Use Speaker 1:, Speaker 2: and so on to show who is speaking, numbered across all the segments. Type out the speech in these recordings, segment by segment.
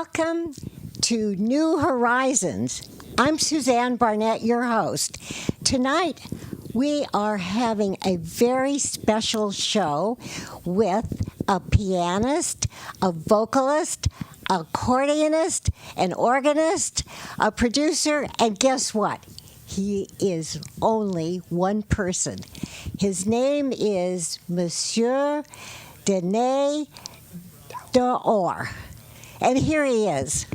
Speaker 1: Welcome to New Horizons. I'm Suzanne Barnett, your host. Tonight, we are having a very special show with a pianist, a vocalist, accordionist, an organist, a producer, and guess what? He is only one person. His name is Monsieur Denis Dehors. And here he is.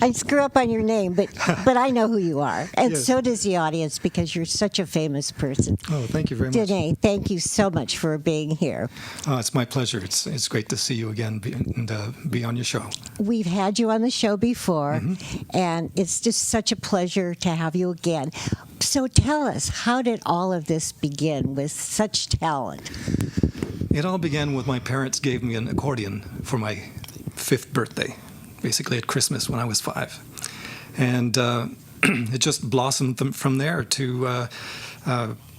Speaker 1: I screw up on your name, but I know who you are. And
Speaker 2: Yes.
Speaker 1: so does the audience because you're such a famous person.
Speaker 2: Oh, thank you very much.
Speaker 1: Denis, thank you so much for being here.
Speaker 2: It's my pleasure. It's great to see you again and be on your show.
Speaker 1: We've had you on the show before, and it's just such a pleasure to have you again. So tell us, how did all of this begin with such talent?
Speaker 2: It all began with my parents gave me an accordion for my 5th birthday, basically at Christmas when I was 5. And it just blossomed from there to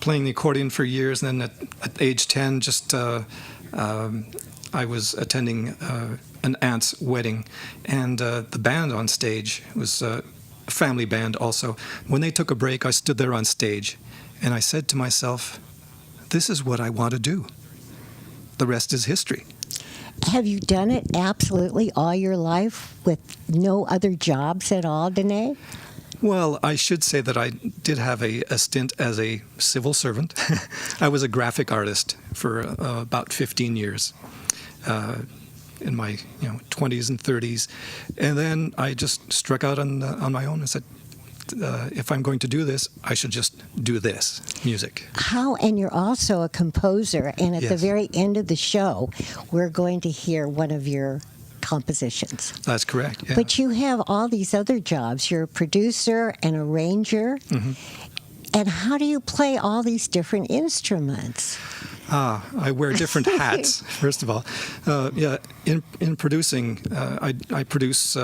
Speaker 2: playing the accordion for years. And then at age 10, I was attending an aunt's wedding, and the band on stage was a family band also. When they took a break, I stood there on stage, and I said to myself, this is what I want to do. The rest is history.
Speaker 1: Have you done it absolutely all your life with no other jobs at all, Denis?
Speaker 2: Well, I should say that I did have a stint as a civil servant. I was a graphic artist for about 15 years in my 20s and 30s. And then I just struck out on my own and said, if I'm going to do this, I should just do this, music.
Speaker 1: And you're also a composer, and at the
Speaker 2: Yes.
Speaker 1: very end of the show, we're going to hear one of your compositions.
Speaker 2: That's correct. Yeah.
Speaker 1: But you have all these other jobs. You're a producer, an arranger. And how do you play all these different instruments?
Speaker 2: I wear different hats, first of all. In producing, I produce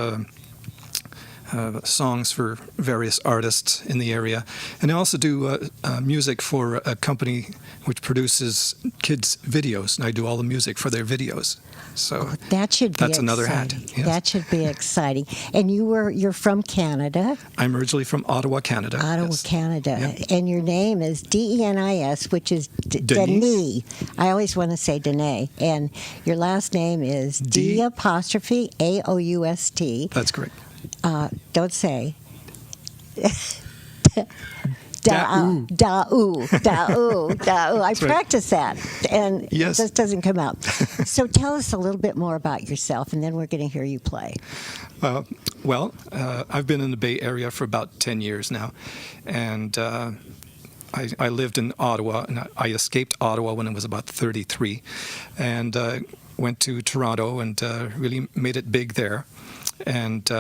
Speaker 2: songs for various artists in the area. And I also do music for a company which produces kids' videos, and I do all the music for their videos. So
Speaker 1: that's
Speaker 2: another hat. Yes.
Speaker 1: That should be exciting. And you're from Canada?
Speaker 2: I'm originally from Ottawa, Canada.
Speaker 1: Ottawa,
Speaker 2: yes.
Speaker 1: Canada.
Speaker 2: Yep.
Speaker 1: And your name is Denis, which is Denis. I always want to say Denis. And your last name is D''Aoust.
Speaker 2: That's correct.
Speaker 1: Don't say.
Speaker 2: Da-oo.
Speaker 1: Da-oo. I
Speaker 2: right.
Speaker 1: practice that, and
Speaker 2: Yes.
Speaker 1: it just doesn't come out. So tell us a little bit more about yourself, and then we're going to hear you play.
Speaker 2: I've been in the Bay Area for about 10 years now, and I lived in Ottawa, and I escaped Ottawa when I was about 33, and went to Toronto and really made it big there. And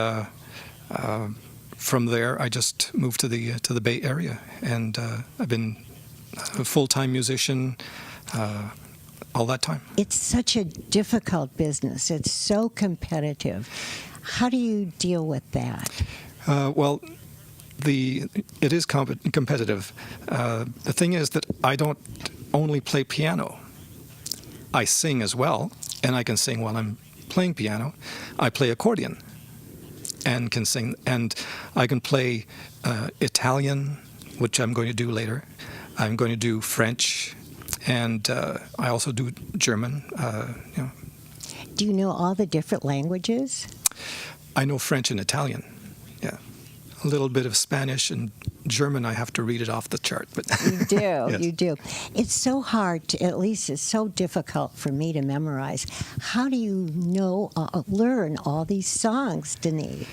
Speaker 2: from there, I just moved to the Bay Area, and I've been a full-time musician all that time.
Speaker 1: It's such a difficult business. It's so competitive. How do you deal with that?
Speaker 2: It is competitive. The thing is that I don't only play piano. I sing as well, and I can sing while I'm playing piano. I play accordion and can sing, and I can play Italian, which I'm going to do later. I'm going to do French, and I also do German.
Speaker 1: Do you know all the different languages?
Speaker 2: I know French and Italian. Yeah, a little bit of Spanish and German. I have to read it off the chart, but
Speaker 1: You do,
Speaker 2: Yes.
Speaker 1: you do. It's so hard to, at least it's so difficult for me to memorize. How do you learn all these songs, Denis?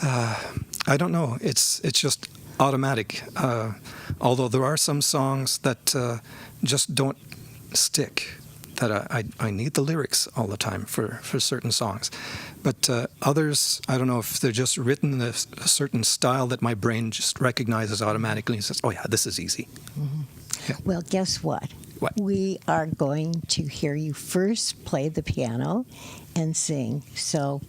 Speaker 2: I don't know. It's just automatic. Although there are some songs that just don't stick. That I need the lyrics all the time for certain songs. But others, I don't know if they're just written in a certain style that my brain just recognizes automatically and says, oh yeah, this is easy. Yeah.
Speaker 1: Well, guess what?
Speaker 2: What?
Speaker 1: We are going to hear you first play the piano and sing. So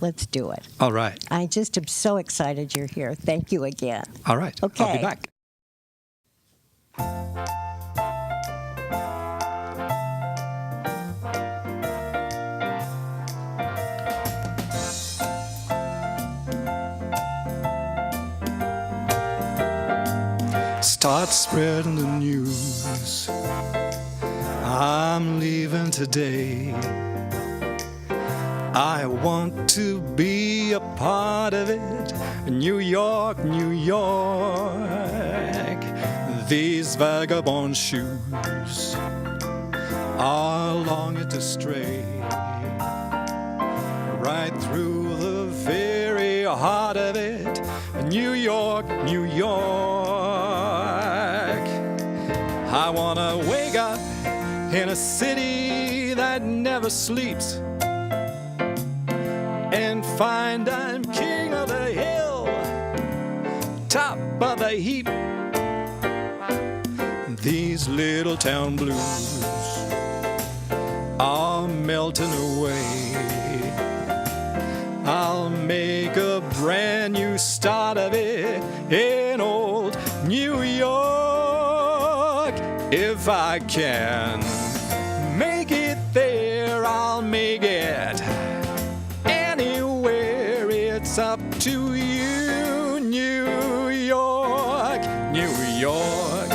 Speaker 1: let's do it.
Speaker 2: All right.
Speaker 1: I just am so excited you're here. Thank you again.
Speaker 2: All right.
Speaker 1: Okay.
Speaker 2: I'll be back. Start spreading the news. I'm leaving today. I want to be a part of it. New York, New York. These vagabond shoes are longing to stray right through the very heart of it. New York, New York. I wanna wake up in a city that never sleeps and find I'm king of the hill, top of the heap. These little town blues are melting away. I'll make a brand new start of it in old New York. If I can make it there, I'll make it anywhere. It's up to you, New York, New York.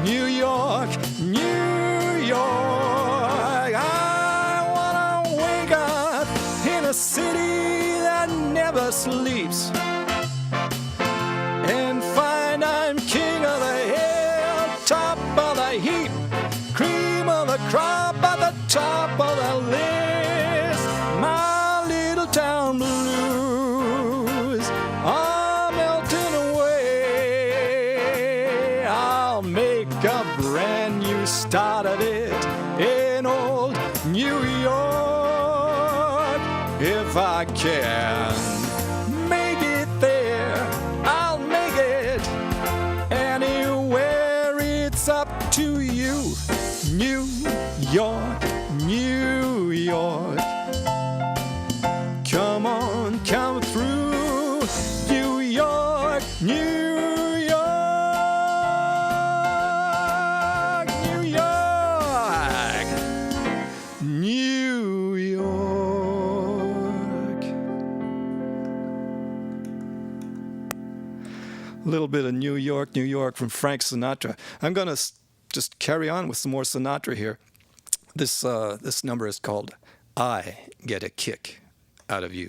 Speaker 2: New York, New York. I wanna wake up in a city that never sleeps and find I'm king of the hill, top of the heap, cream of the crop at the top of the list. My little town blues are melting away. I'll make a brand new start of it in old New York. If I can make it there, I'll make it anywhere. It's up to you, New York, New York. Come on, come through, New York, New York, New York, New York. A little bit of New York, New York from Frank Sinatra. I'm going to just carry on with some more Sinatra here. This number is called I Get a Kick Out of You.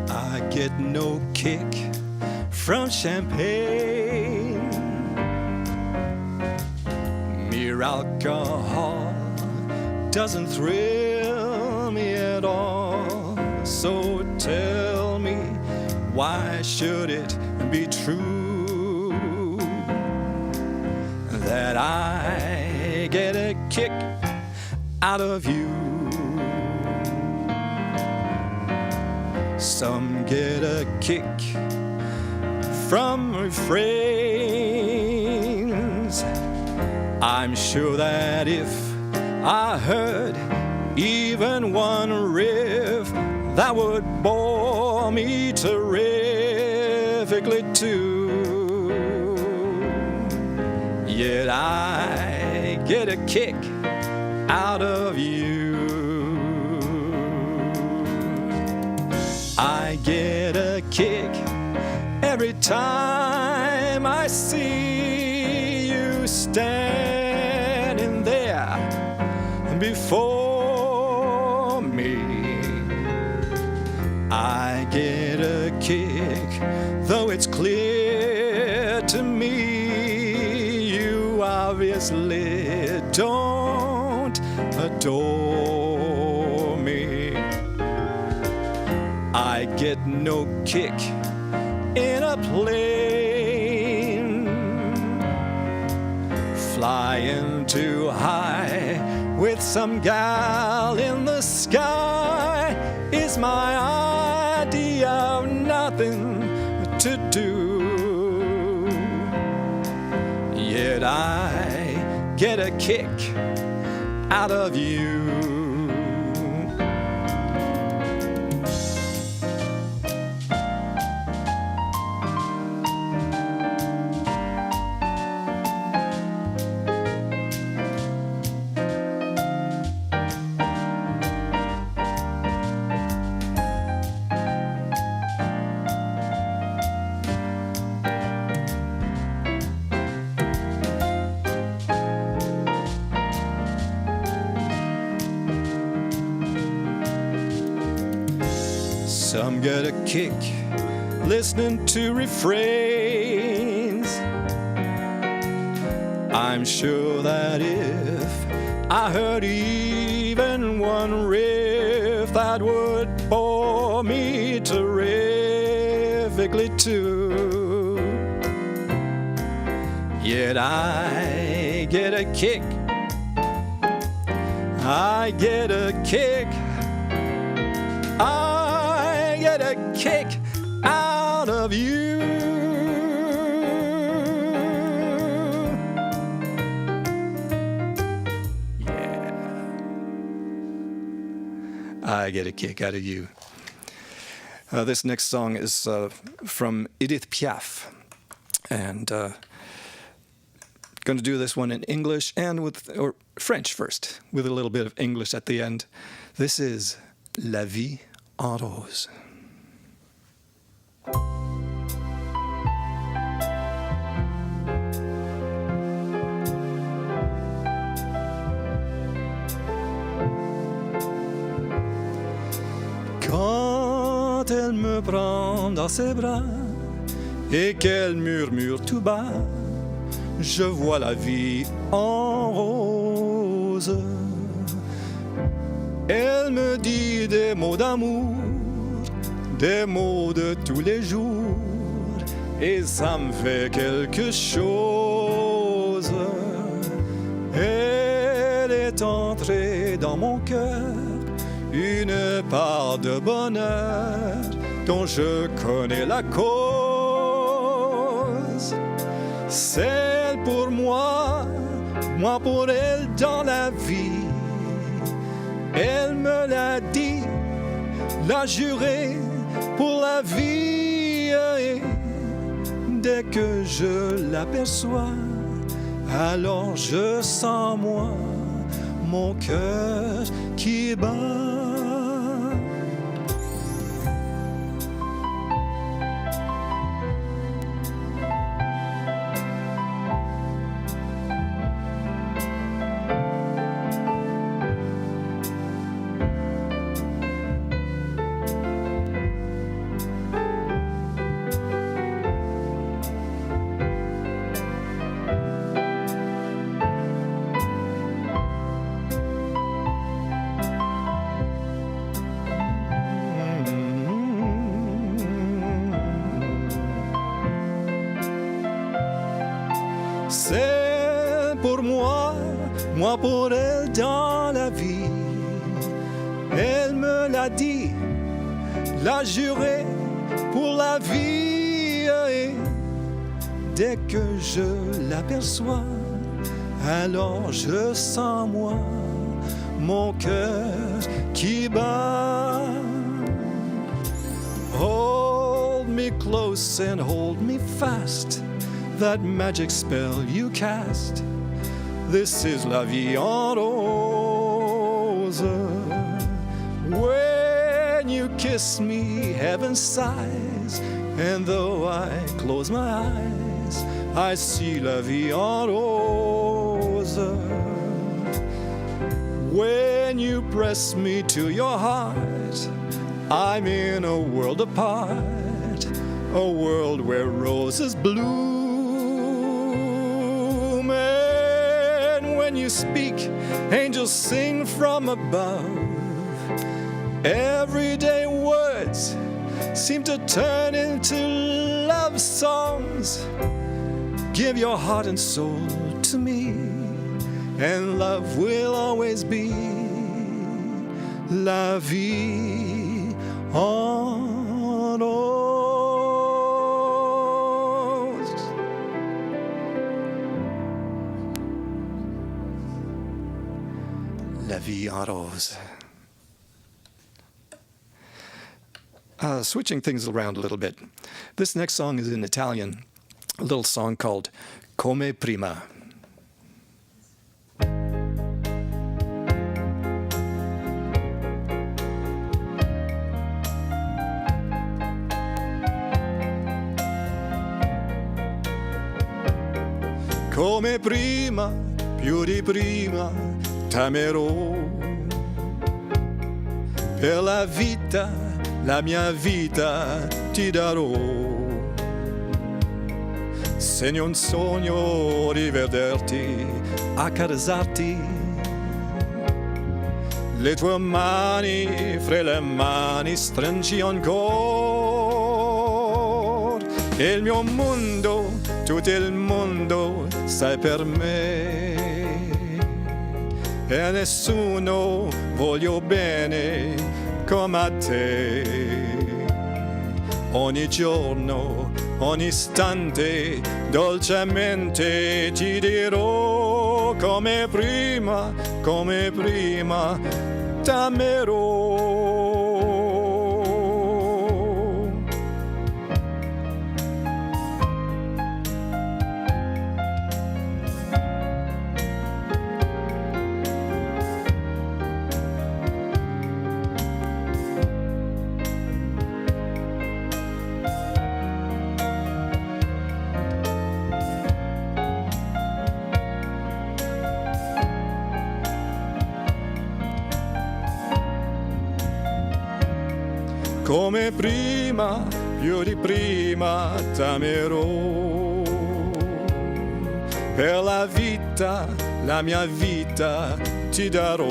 Speaker 2: I get no kick from champagne. Mere alcohol doesn't thrill me at all. So tell me, why should it be true that I get a kick out of you? Some get a kick from refrains. I'm sure that if I heard even one riff, that would bore me terrifically too. Yet I get a kick out of you. I get a kick every time I see you standing there before me. I get a kick, though it's clear to me you obviously don't adore me. I get no kick in a plane, flying too high with some gal in the sky is my idea of nothing to do. Yet I get a kick out of you. Some get a kick listening to refrains. I'm sure that if I heard even one riff, that would bore me terrifically too. Yet I get a kick. I get a kick. I get a kick out of you. Yeah. I get a kick out of you. This next song is from Edith Piaf. And going to do this one in English and or French first, with a little bit of English at the end. This is La vie en rose. Quand elle me prend dans ses bras et qu'elle murmure tout bas, je vois la vie en rose. Elle me dit des mots d'amour, des mots de tous les jours, et ça me fait quelque chose. Elle est entrée dans mon cœur, une part de bonheur dont je connais la cause. C'est pour moi, moi pour elle dans la vie. Elle me l'a dit, l'a juré pour la vie. Et dès que je l'aperçois, alors je sens moi mon cœur qui bat. C'est pour moi, moi pour elle dans la vie. Elle me l'a dit, l'a juré pour la vie. Et dès que je l'aperçois, alors je sens moi mon cœur qui bat. Hold me close and hold me fast, that magic spell you cast. This is la vie en rose. When you kiss me, heaven sighs, and though I close my eyes, I see la vie en rose. When you press me to your heart, I'm in a world apart, a world where roses bloom. And when you speak, angels sing from above. Everyday words seem to turn into love songs. Give your heart and soul to me, and love will always be la vie en rose. vie en rose. Switching things around a little bit. This next song is in Italian, a little song called Come Prima. Come prima, più di prima, t'amerò. Per la mia vita ti darò. Segno un sogno rivederti, accarezzarti. Le tue mani, fra le mani, stringi ancora. E il mio mondo, tutto il mondo, sei per me. E a nessuno voglio bene come a te. Ogni giorno, ogni istante, dolcemente ti dirò come prima, t'amerò. Come prima, più di prima t'amerò. Per la mia vita ti darò.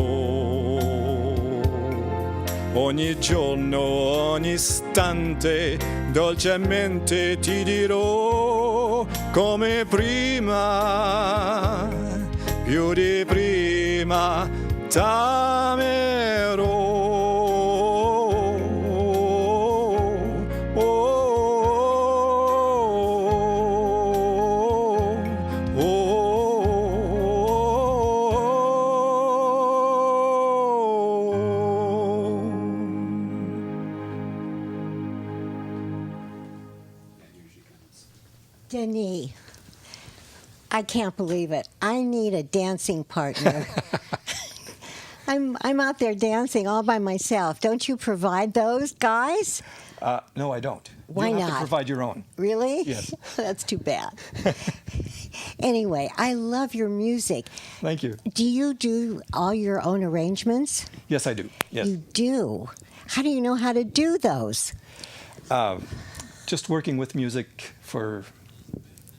Speaker 2: Ogni giorno, ogni istante, dolcemente ti dirò. Come prima, più di prima t'amerò.
Speaker 1: Denis, I can't believe it. I need a dancing partner. I'm out there dancing all by myself. Don't you provide those guys?
Speaker 2: No, I don't.
Speaker 1: Why
Speaker 2: You'll have
Speaker 1: not?
Speaker 2: to provide your own.
Speaker 1: Really?
Speaker 2: Yes.
Speaker 1: That's too bad. Anyway, I love your music.
Speaker 2: Thank you.
Speaker 1: Do you do all your own arrangements?
Speaker 2: Yes, I do. Yes.
Speaker 1: You do? How do you know how to do those?
Speaker 2: Just working with music for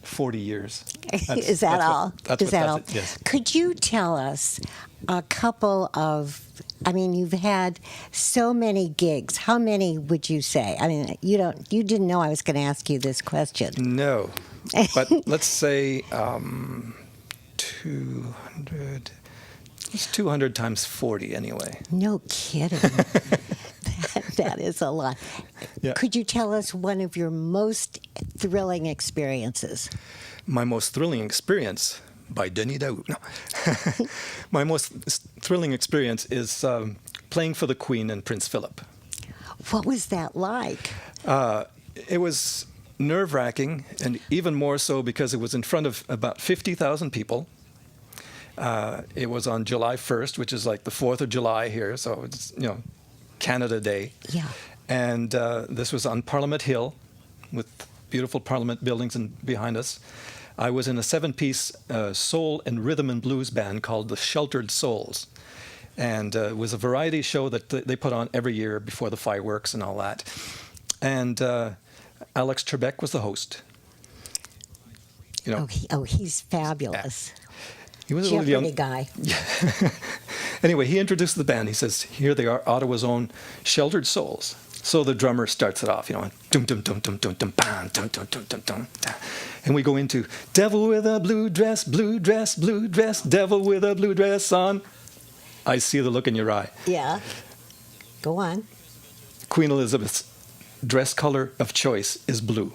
Speaker 2: 40 years.
Speaker 1: Is that all?
Speaker 2: Is
Speaker 1: that all?
Speaker 2: Yes.
Speaker 1: Could you tell us a couple of, I mean, you've had so many gigs. How many would you say? I mean, you didn't know I was going to ask you this question.
Speaker 2: No. But let's say 200. It's 200 times 40 anyway.
Speaker 1: No kidding. That is a lot.
Speaker 2: Yeah.
Speaker 1: Could you tell us one of your most thrilling experiences?
Speaker 2: My most thrilling experience by Denis. No. My most thrilling experience is playing for the Queen and Prince Philip.
Speaker 1: What was that like?
Speaker 2: It was nerve-wracking, and even more so because it was in front of about 50,000 people. It was on July 1st, which is like the 4th of July here, so it's, Canada Day.
Speaker 1: Yeah.
Speaker 2: And this was on Parliament Hill with beautiful Parliament buildings behind us. I was in a 7-piece soul and rhythm and blues band called the Sheltered Souls. And it was a variety show that they put on every year before the fireworks and all that. And Alex Trebek was the host.
Speaker 1: He's fabulous.
Speaker 2: He was a
Speaker 1: Jeopardy
Speaker 2: little young
Speaker 1: guy.
Speaker 2: Anyway, he introduced the band. He says, "Here they are, Ottawa's own Sheltered Souls." So the drummer starts it off, dum dum dum dum dum dum bam, dum dum dum dum dum, and we go into "Devil with a blue dress, blue dress, blue dress, devil with a blue dress on." I see the look in your eye.
Speaker 1: Yeah. Go on.
Speaker 2: Queen Elizabeth's dress color of choice is blue,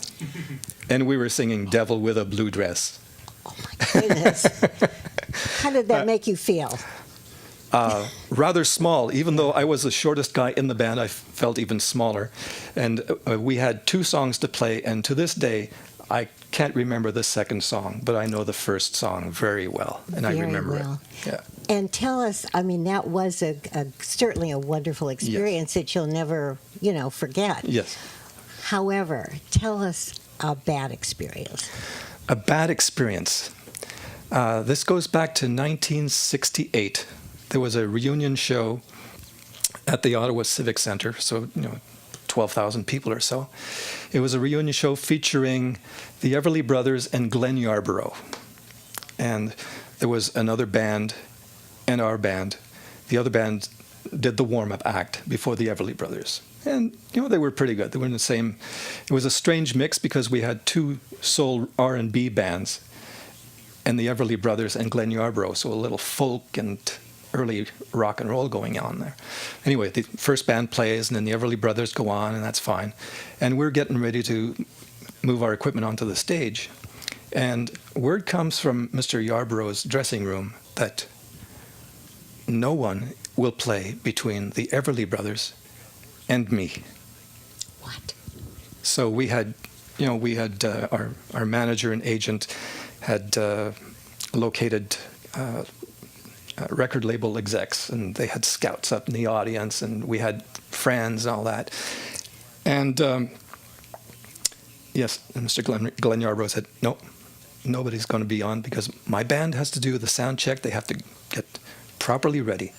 Speaker 2: and we were singing "Devil with a Blue Dress."
Speaker 1: Oh my goodness. How did that make you feel?
Speaker 2: Rather small. Even though I was the shortest guy in the band, I felt even smaller. And we had 2 songs to play, and to this day, I can't remember the second song, but I know the first song very well, and I remember it. Yeah.
Speaker 1: And tell us, I mean, that was certainly a wonderful experience that you'll never, forget.
Speaker 2: Yes.
Speaker 1: However, tell us a bad experience.
Speaker 2: A bad experience. This goes back to 1968. There was a reunion show at the Ottawa Civic Centre, so 12,000 people or so. It was a reunion show featuring the Everly Brothers and Glenn Yarborough. And there was another band and our band. The other band did the warm-up act before the Everly Brothers. And, they were pretty good. They were in the same... It was a strange mix because we had 2 soul R&B bands and the Everly Brothers and Glenn Yarborough, so a little folk and early rock and roll going on there. Anyway, the first band plays, and then the Everly Brothers go on, and that's fine. And we're getting ready to move our equipment onto the stage. And word comes from Mr. Yarborough's dressing room that no one will play between the Everly Brothers and me.
Speaker 1: What?
Speaker 2: So we had our manager and agent had located record label execs, and they had scouts up in the audience, and we had friends and all that. And yes, Mr. Glenn Yarborough said, no, nobody's going to be on because my band has to do the sound check. They have to get properly ready.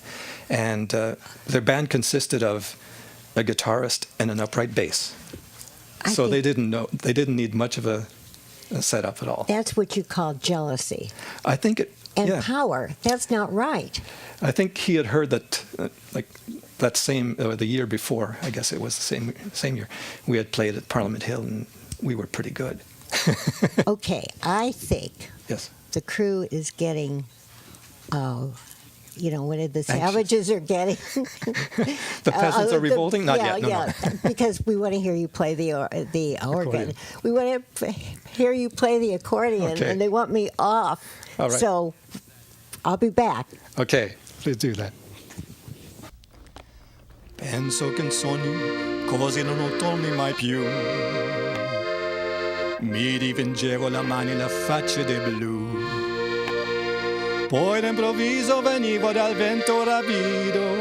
Speaker 2: And their band consisted of a guitarist and an upright bass. So they didn't need much of a setup at all.
Speaker 1: That's what you call jealousy.
Speaker 2: I think it...
Speaker 1: And power. That's not right.
Speaker 2: I think he had heard that, that same, the year before, I guess it was the same year, we had played at Parliament Hill, and we were pretty good.
Speaker 1: Okay, I think the crew is getting, what the savages are getting.
Speaker 2: The peasants are revolting? Not yet. No.
Speaker 1: Because we want to hear you play the organ. We want to hear you play the accordion, and they want me off.
Speaker 2: All right.
Speaker 1: So I'll be back.
Speaker 2: Okay, please do that. Penso che un sogno così non lo torni mai più. Mi dipingevo la mano e la faccia di blu. Poi d'improvviso venivo dal vento rapido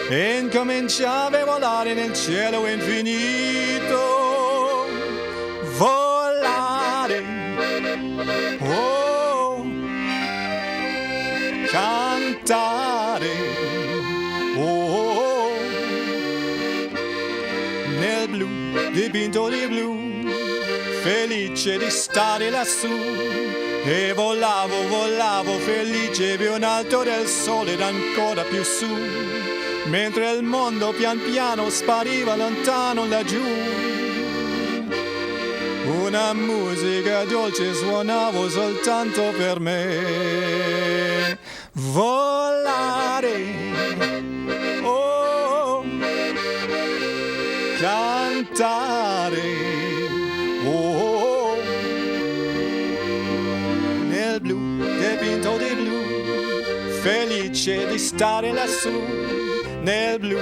Speaker 2: e incominciavo a volare nel cielo infinito. Volare, oh, cantare, oh, nel blu, dipinto di blu, felice di stare lassù. E volavo felice più in alto del sole ed ancora più su, mentre il mondo pian piano spariva lontano laggiù. Una musica dolce suonavo soltanto per me. Volare, oh, cantare, oh, nel blu, dipinto di blu, felice di stare lassù. Nel blu,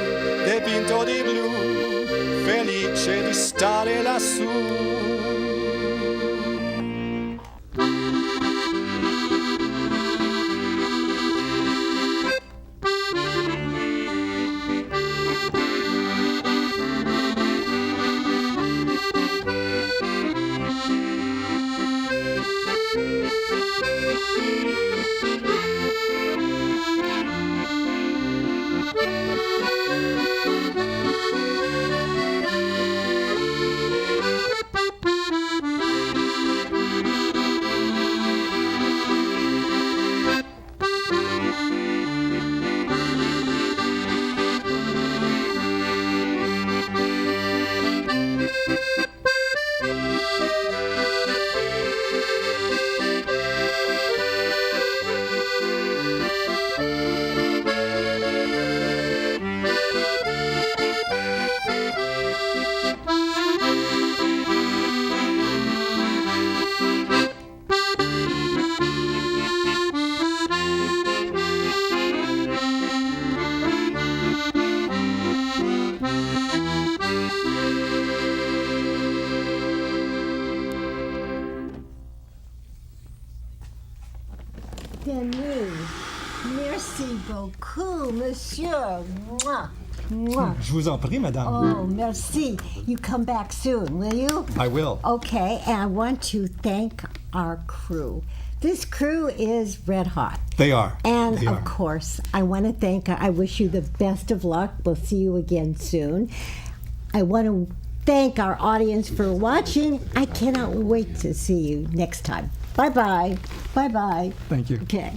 Speaker 2: dipinto di blu, felice di stare lassù.
Speaker 1: Merci beaucoup, monsieur. Mwah. Mwah.
Speaker 3: Je vous en prie, madame.
Speaker 1: Oh, merci. You come back soon, will you?
Speaker 3: I will.
Speaker 1: Okay, and I want to thank our crew. This crew is red hot.
Speaker 3: They are.
Speaker 1: And
Speaker 3: They
Speaker 1: of
Speaker 3: are.
Speaker 1: course, I want to thank, I wish you the best of luck. We'll see you again soon. I want to thank our audience for watching. I cannot wait to see you next time. Bye bye. Bye bye.
Speaker 3: Thank you.
Speaker 1: Okay.